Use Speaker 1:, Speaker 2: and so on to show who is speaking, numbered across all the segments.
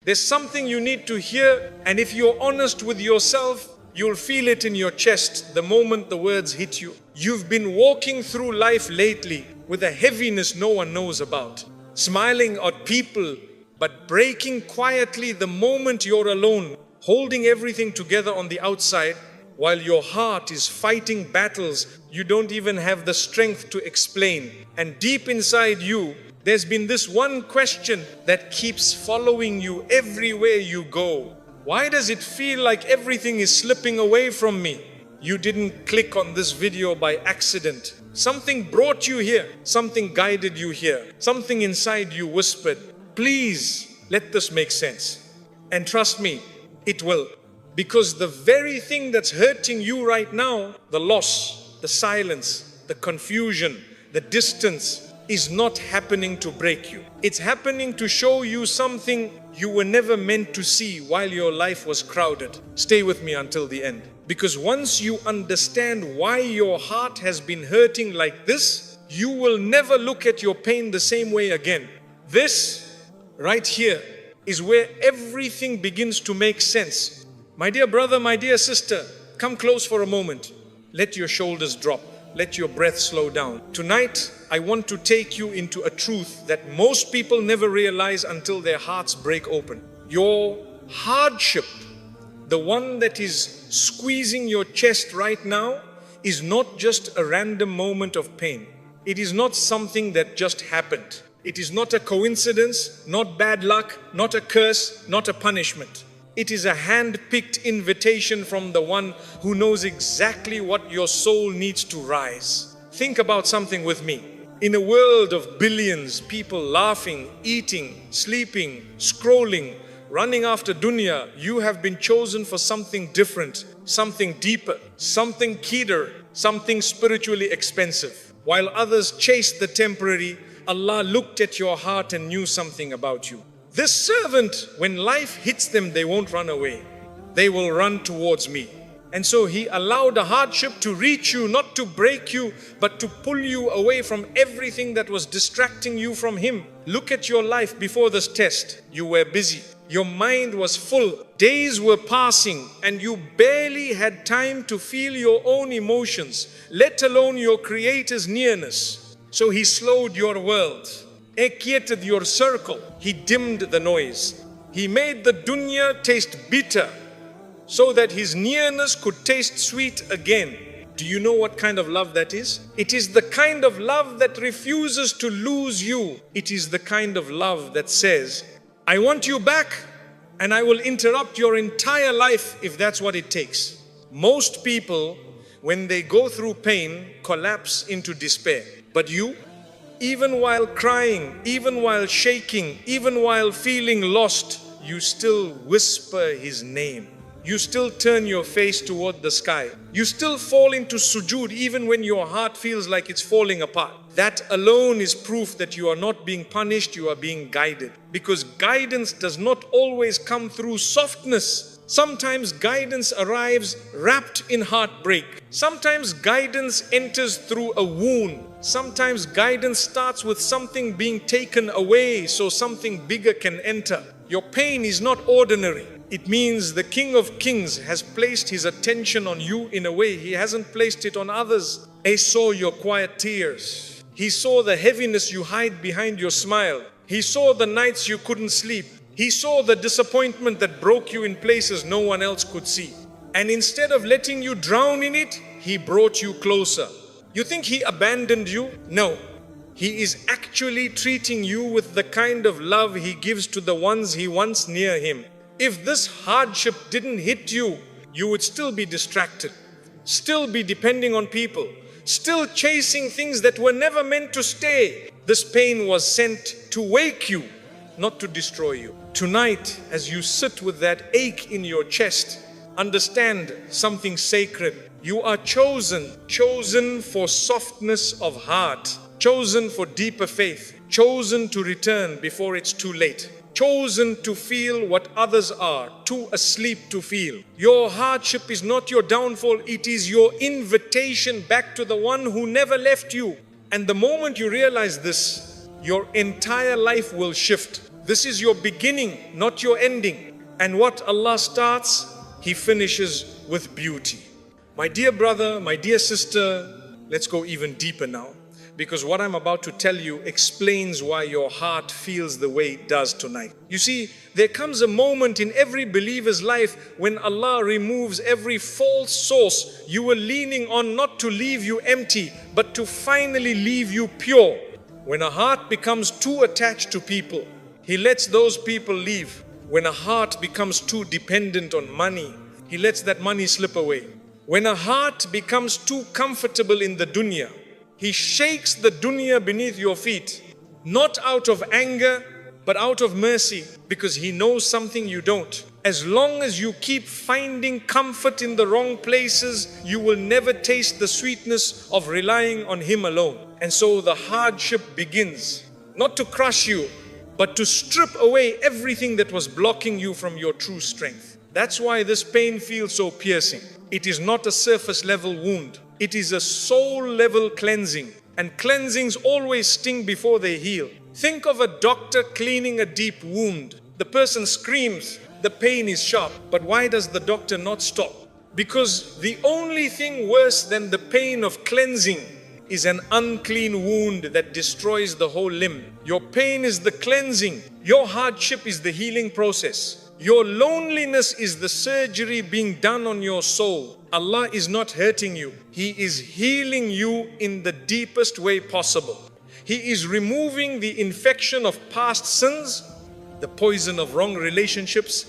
Speaker 1: There's something you need to hear, and if you're honest with yourself, you'll feel it in your chest the moment the words hit you. You've been walking through life lately with a heaviness no one knows about, smiling at people, but breaking quietly the moment you're alone, holding everything together on the outside, while your heart is fighting battles you don't even have the strength to explain. And deep inside you, there's been this one question that keeps following you everywhere you go. Why does it feel like everything is slipping away from me? You didn't click on this video by accident. Something brought you here. Something guided you here. Something inside you whispered, please let this make sense. And trust me, it will. Because the very thing that's hurting you right now, the loss, the silence, the confusion, the distance, is not happening to break you. It's happening to show you something you were never meant to see while your life was crowded. Stay with me until the end. Because once you understand why your heart has been hurting like this, you will never look at your pain the same way again. This right here is where everything begins to make sense. My dear brother, my dear sister, come close for a moment. Let your shoulders drop. Let your breath slow down. Tonight, I want to take you into a truth that most people never realize until their hearts break open. Your hardship, the one that is squeezing your chest right now, is not just a random moment of pain. It is not something that just happened. It is not a coincidence, not bad luck, not a curse, not a punishment. It is a hand-picked invitation from the one who knows exactly what your soul needs to rise. Think about something with me. In a world of billions, people laughing, eating, sleeping, scrolling, running after dunya, you have been chosen for something different, something deeper, something keener, something spiritually expensive. While others chased the temporary, Allah looked at your heart and knew something about you. This servant, when life hits them, they won't run away. They will run towards me. And so He allowed a hardship to reach you, not to break you, but to pull you away from everything that was distracting you from Him. Look at your life before this test. You were busy. Your mind was full. Days were passing and you barely had time to feel your own emotions, let alone your Creator's nearness. So He slowed your world, quieted your circle. He dimmed the noise. He made the dunya taste bitter so that His nearness could taste sweet again. Do you know what kind of love that is? It is the kind of love that refuses to lose you. It is the kind of love that says, I want you back and I will interrupt your entire life if that's what it takes. Most people, when they go through pain, collapse into despair. But you, even while crying, even while shaking, even while feeling lost, you still whisper His name. You still turn your face toward the sky. You still fall into sujood even when your heart feels like it's falling apart. That alone is proof that you are not being punished, you are being guided. Because guidance does not always come through softness. Sometimes guidance arrives wrapped in heartbreak. Sometimes guidance enters through a wound. Sometimes guidance starts with something being taken away so something bigger can enter. Your pain is not ordinary. It means the King of Kings has placed His attention on you in a way He hasn't placed it on others. He saw your quiet tears. He saw the heaviness you hide behind your smile. He saw the nights you couldn't sleep. He saw the disappointment that broke you in places no one else could see. And instead of letting you drown in it, He brought you closer. You think He abandoned you? No. He is actually treating you with the kind of love He gives to the ones He wants near Him. If this hardship didn't hit you, you would still be distracted, still be depending on people, still chasing things that were never meant to stay. This pain was sent to wake you, not to destroy you. Tonight, as you sit with that ache in your chest, understand something sacred. You are chosen for softness of heart, chosen for deeper faith, chosen to return before it's too late. Chosen to feel what others are too asleep to feel. Your hardship is not your downfall, it is your invitation back to the one who never left you. And the moment you realize this, your entire life will shift. This is your beginning, not your ending. And what Allah starts, He finishes with beauty. My dear brother, my dear sister, let's go even deeper now, because what I'm about to tell you explains why your heart feels the way it does tonight. You see, there comes a moment in every believer's life when Allah removes every false source you were leaning on, not to leave you empty, but to finally leave you pure. When a heart becomes too attached to people, He lets those people leave. When a heart becomes too dependent on money, He lets that money slip away. When a heart becomes too comfortable in the dunya, He shakes the dunya beneath your feet, not out of anger, but out of mercy, because He knows something you don't. As long as you keep finding comfort in the wrong places, you will never taste the sweetness of relying on Him alone. And so the hardship begins, not to crush you, but to strip away everything that was blocking you from your true strength. That's why this pain feels so piercing. It is not a surface level wound. It is a soul level cleansing. And cleansings always sting before they heal. Think of a doctor cleaning a deep wound. The person screams, the pain is sharp. But why does the doctor not stop? Because the only thing worse than the pain of cleansing is an unclean wound that destroys the whole limb. Your pain is the cleansing. Your hardship is the healing process. Your loneliness is the surgery being done on your soul. Allah is not hurting you. He is healing you in the deepest way possible. He is removing the infection of past sins, the poison of wrong relationships,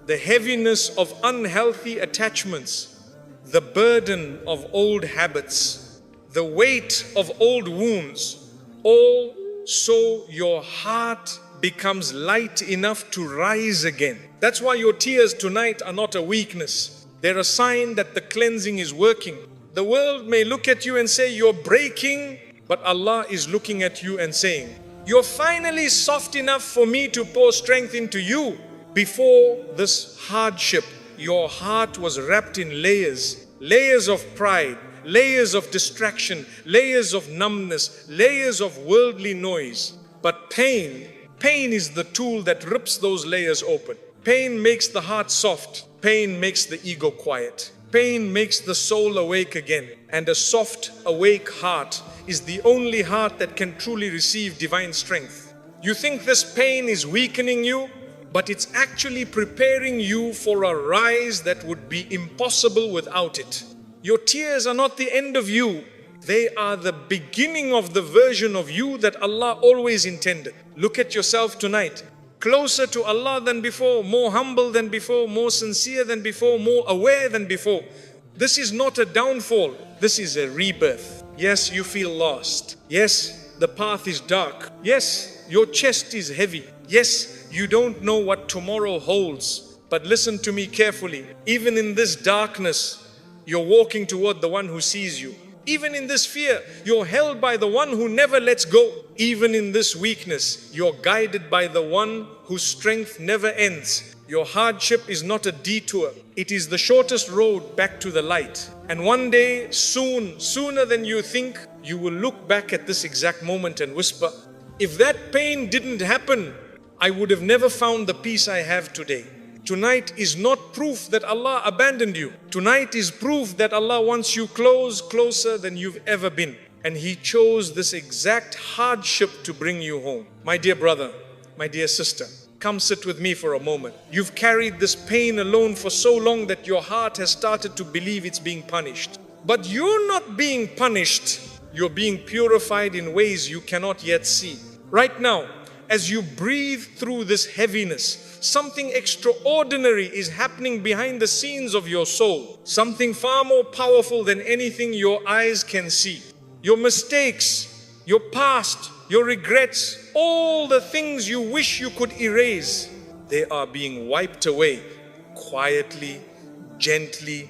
Speaker 1: the heaviness of unhealthy attachments, the burden of old habits, the weight of old wounds, all so your heart becomes light enough to rise again. That's why your tears tonight are not a weakness. They're a sign that the cleansing is working. The world may look at you and say you're breaking, but Allah is looking at you and saying, you're finally soft enough for me to pour strength into you. Before this hardship, your heart was wrapped in layers, layers of pride, layers of distraction, layers of numbness, layers of worldly noise. But pain is the tool that rips those layers open. Pain makes the heart soft. Pain makes the ego quiet. Pain makes the soul awake again. And a soft, awake heart is the only heart that can truly receive divine strength. You think this pain is weakening you, but it's actually preparing you for a rise that would be impossible without it. Your tears are not the end of you. They are the beginning of the version of you that Allah always intended. Look at yourself tonight. Closer to Allah than before, more humble than before, more sincere than before, more aware than before. This is not a downfall. This is a rebirth. Yes, you feel lost. Yes, the path is dark. Yes, your chest is heavy. Yes, you don't know what tomorrow holds. But listen to me carefully. Even in this darkness, you're walking toward the one who sees you. Even in this fear, you're held by the one who never lets go. Even in this weakness, you're guided by the one whose strength never ends. Your hardship is not a detour. It is the shortest road back to the light. And one day, sooner than you think, you will look back at this exact moment and whisper, if that pain didn't happen, I would have never found the peace I have today. Tonight is not proof that Allah abandoned you. Tonight is proof that Allah wants you closer than you've ever been. And He chose this exact hardship to bring you home. My dear brother, my dear sister, come sit with me for a moment. You've carried this pain alone for so long that your heart has started to believe it's being punished. But you're not being punished. You're being purified in ways you cannot yet see. Right now, as you breathe through this heaviness, something extraordinary is happening behind the scenes of your soul. Something far more powerful than anything your eyes can see. Your mistakes, your past, your regrets, all the things you wish you could erase, they are being wiped away quietly, gently,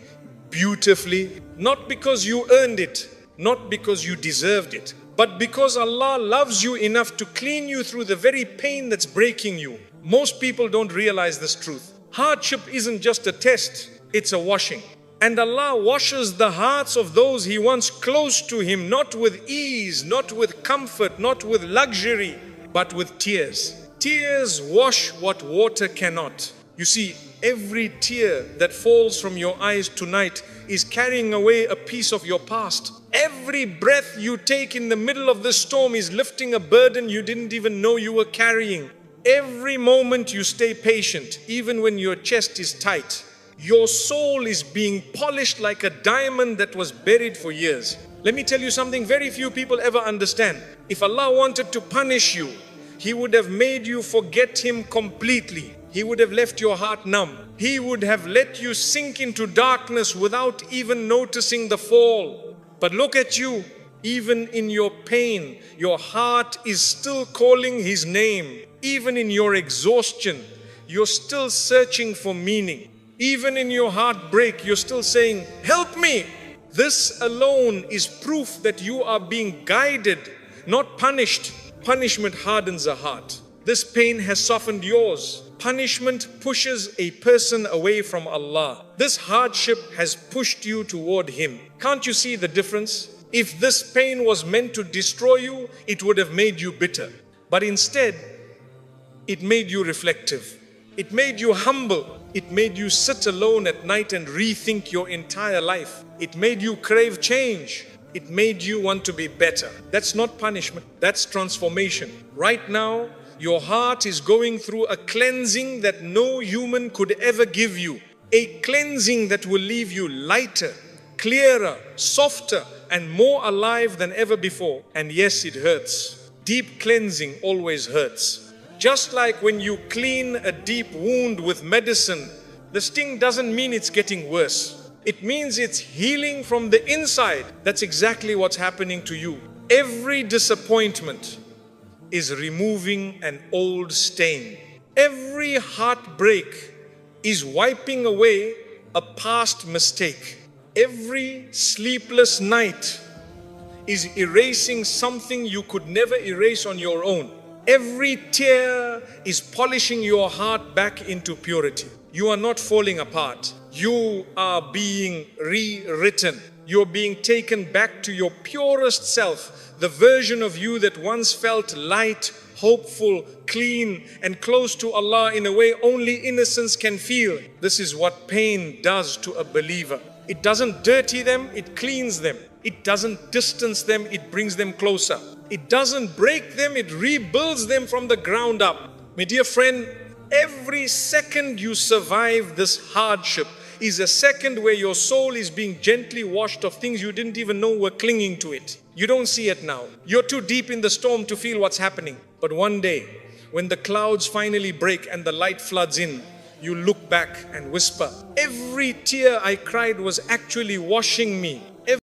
Speaker 1: beautifully. Not because you earned it, not because you deserved it, but because Allah loves you enough to clean you through the very pain that's breaking you. Most people don't realize this truth. Hardship isn't just a test, it's a washing. And Allah washes the hearts of those He wants close to Him, not with ease, not with comfort, not with luxury, but with tears. Tears wash what water cannot. You see, every tear that falls from your eyes tonight is carrying away a piece of your past. Every breath you take in the middle of this storm is lifting a burden you didn't even know you were carrying. Every moment you stay patient, even when your chest is tight, your soul is being polished like a diamond that was buried for years. Let me tell you something very few people ever understand. If Allah wanted to punish you, He would have made you forget Him completely. He would have left your heart numb. He would have let you sink into darkness without even noticing the fall. But look at you. Even in your pain, your heart is still calling His name. Even in your exhaustion, you're still searching for meaning. Even in your heartbreak, you're still saying, "Help me." This alone is proof that you are being guided, not punished. Punishment hardens a heart. This pain has softened yours. Punishment pushes a person away from Allah. This hardship has pushed you toward Him. Can't you see the difference? If this pain was meant to destroy you, it would have made you bitter. But instead, it made you reflective. It made you humble. It made you sit alone at night and rethink your entire life. It made you crave change. It made you want to be better. That's not punishment. That's transformation. Right now, your heart is going through a cleansing that no human could ever give you. A cleansing that will leave you lighter, clearer, softer, and more alive than ever before. And yes, it hurts. Deep cleansing always hurts. Just like when you clean a deep wound with medicine, the sting doesn't mean it's getting worse. It means it's healing from the inside. That's exactly what's happening to you. Every disappointment is removing an old stain. Every heartbreak is wiping away a past mistake. Every sleepless night is erasing something you could never erase on your own. Every tear is polishing your heart back into purity. You are not falling apart. You are being rewritten. You're being taken back to your purest self, the version of you that once felt light, hopeful, clean, and close to Allah in a way only innocence can feel. This is what pain does to a believer. It doesn't dirty them, it cleans them. It doesn't distance them, it brings them closer. It doesn't break them, it rebuilds them from the ground up. My dear friend, every second you survive this hardship is a second where your soul is being gently washed of things you didn't even know were clinging to it. You don't see it now. You're too deep in the storm to feel what's happening. But one day, when the clouds finally break and the light floods in, you look back and whisper, "Every tear I cried was actually washing me."